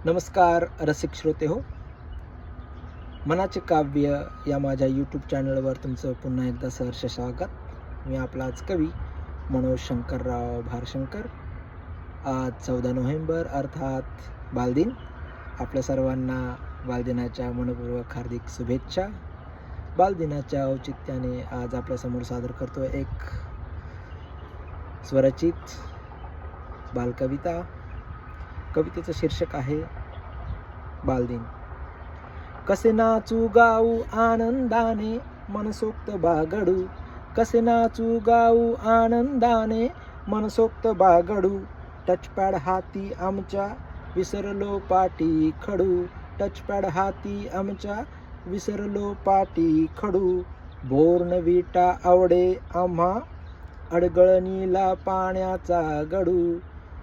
नमस्कार रसिक श्रोते हो. मनाचे काव्य या माझ्या यूट्यूब चॅनलवर तुमचं पुन्हा एकदा सहर्ष स्वागत. मी आपलाच कवी मनोज शंकरराव भारशंकर. आज 14 नोव्हेंबर अर्थात बालदिन. आपल्या सर्वांना बालदिनाच्या मनपूर्वक हार्दिक शुभेच्छा. बालदिनाच्या औचित्याने आज आपल्यासमोर सादर करतो एक स्वरचित बालकविता. कवितेचं शीर्षक आहे बालदिन. कसे नाचू गाऊ आनंदाने मनसोक्त बागडू, कसे नाचू गाऊ आनंदाने मनसोक्त बागडू. टचपॅड हाती आमच्या विसरलो पाटी खडू, टचपॅड हाती आमच्या विसरलो पाटी खडू. बोर्नविटा आवडे आम्हा अडगळणीला पाण्याचा गडू,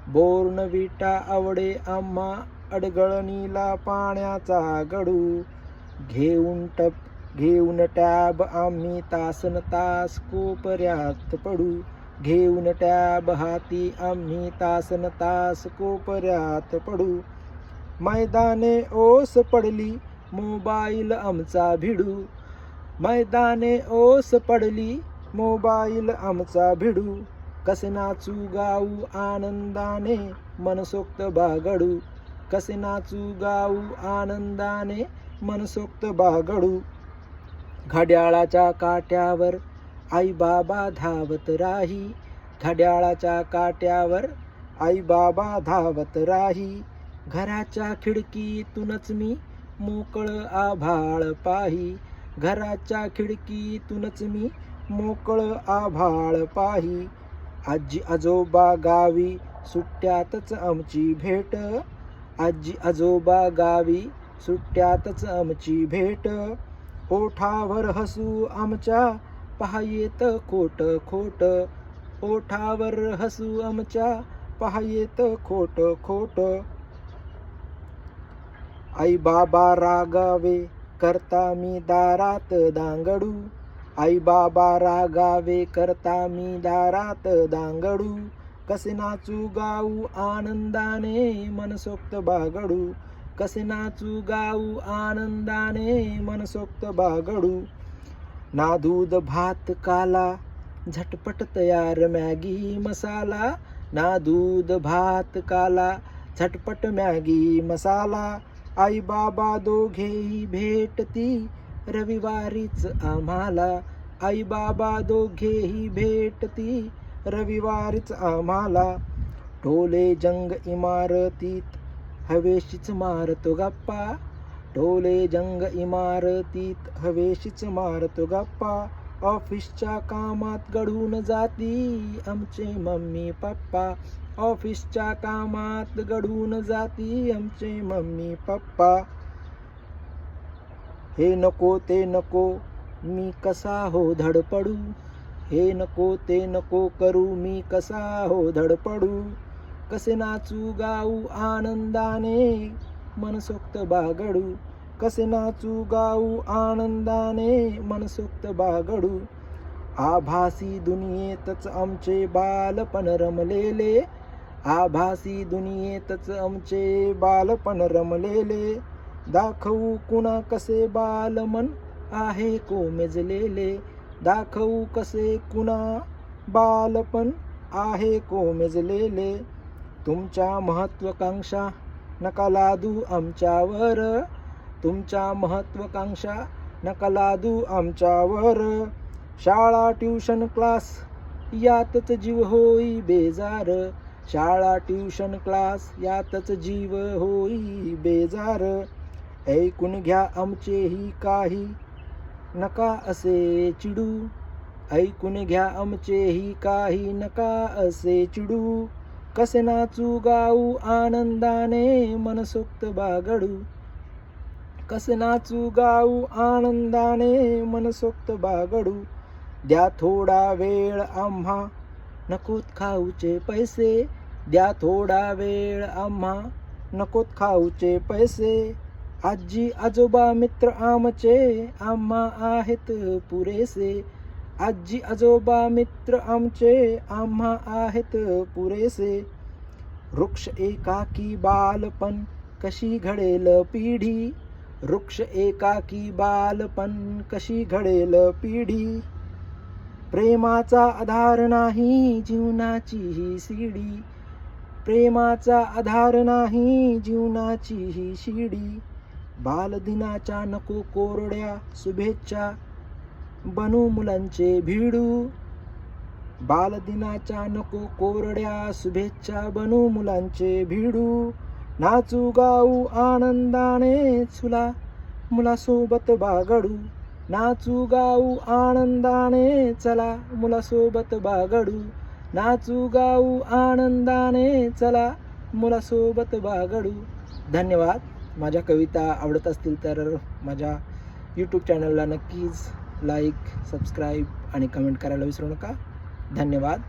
बोर्नविटा आवडे आम्हा अडगळणीला पाण्याचा गडू. घेऊन टॅब आम्ही तासन तास कोपऱ्यात पडू, घेऊन टॅब हाती आम्ही तासन तास कोपऱ्यात पडू. मैदाने ओस पडली मोबाईल आमचा भिडू, मैदाने ओस पडली मोबाईल आमचा भिडू. कसे नाचू गाऊ आनंदाने मनसोक्त बागडू, कसे नाचू गाऊ आनंदाने मनसोक्त बागडू. घड्याळाच्या काट्यावर आई बाबा धावत राही, घड्याळाच्या काट्यावर आई बाबा धावत राही. घराच्या खिडकीतूनच मी मोकळ आभाळ पाही, घराच्या खिडकीतूनच मी मोकळ आभाळ पाही. आजी आजोबा गावी सुट्ट्यातच आमची भेट, आजी आजोबा गावी सुट्ट्यातच आमची भेट. ओठावर हसू आमच्या पहायेत खोट खोट, ओठावर हसू आमच्या पहायेत खोट खोट. आई बाबा रागावे करता मी दारात दांगडू, आई बाबा रागावे करता मी दारात दांगडू. कसे नाचू गाऊ आनंदाने मनसोक्त बागडू, कसे नाचू गाऊ आनंदाने मनसोक्त बागडू. ना दूध भात काला झटपट तयार मॅगी मसाला, ना दूध भात काला झटपट मॅगी मसाला. आई बाबा दोघेही भेटती रविवारीच आम्हाला, आई बाबा दोघेही भेटती रविवारीच आम्हाला. ढोले जंग इमारतीत हवेशीच मारतो गप्पा, ढोले जंग इमारतीत हवेशीच मारतो गप्पा. ऑफिसच्या कामात गढून जाती आमचे मम्मी पप्पा, ऑफिसच्या कामात गढून जाती आमचे मम्मी पप्पा. हे नको ते नको मी कसा हो धडपडू, हे नको ते नको करू मी कसा हो धडपडू. कसे नाचू गाऊ आनंदाने मनसोक्त बागडू, कसे नाचू गाऊ आनंदाने मनसोक्त बागडू. आभासी दुनियेतच आमचे बालपण रमलेले, आभासी दुनियेतच आमचे बालपण रमलेले. दाखवू कुणा कसे बालमन आहे कोमेजलेले, दाखवू कसे कुणा बालपण आहे कोमेजलेले. तुमच्या महत्वाकांक्षा नका लादू आमच्यावर, तुमच्या महत्वाकांक्षा नका लादू आमच्यावर. शाळा ट्युशन क्लास यातच जीव होई बेजार, शाळा ट्युशन क्लास यातच जीव होई बेजार. ऐकून घ्या आमचेही काही नका असे चिडू, ऐकून घ्या आमचेही काही नका असे चिडू. कसे नाचू गाऊ आनंदाने मनसोक्त बागडू, कसे नाचू गाऊ आनंदाने मनसोक्त बागडू. द्या थोडा वेळ आम्हा नकोत खाऊचे पैसे, द्या थोडा वेळ आम्हा नकोत खाऊचे पैसे. आजी आजोबा मित्र आमचे आम्हा आहेत पुरेसे, आजी आजोबा मित्र आमचे आम्हा आहेत पुरेसे. वृक्ष एकाकी बालपण कशी घडेल पिढी, वृक्ष एकाकी बालपण कशी घडेल पिढी. प्रेमाचा आधार नाही जीवनाची ही शिडी, प्रेमाचा आधार नाही जीवनाची ही शिडी. बालदिनाच्या नको कोरड्या शुभेच्छा बनू मुलांचे भिडू, बालदिनाच्या नको कोरड्या शुभेच्छा बनू मुलांचे भिडू. नाचू गाऊ आनंदाने चला मुलासोबत बागडू, नाचू गाऊ आनंदाने चला मुलासोबत बागडू, नाचू गाऊ आनंदाने चला मुलासोबत बागडू. धन्यवाद. माझ्या कविता आवडत असतील तर माझ्या यूट्यूब चॅनलला नक्कीच लाईक, सबस्क्राईब आणि कमेंट करायला विसरू नका. धन्यवाद.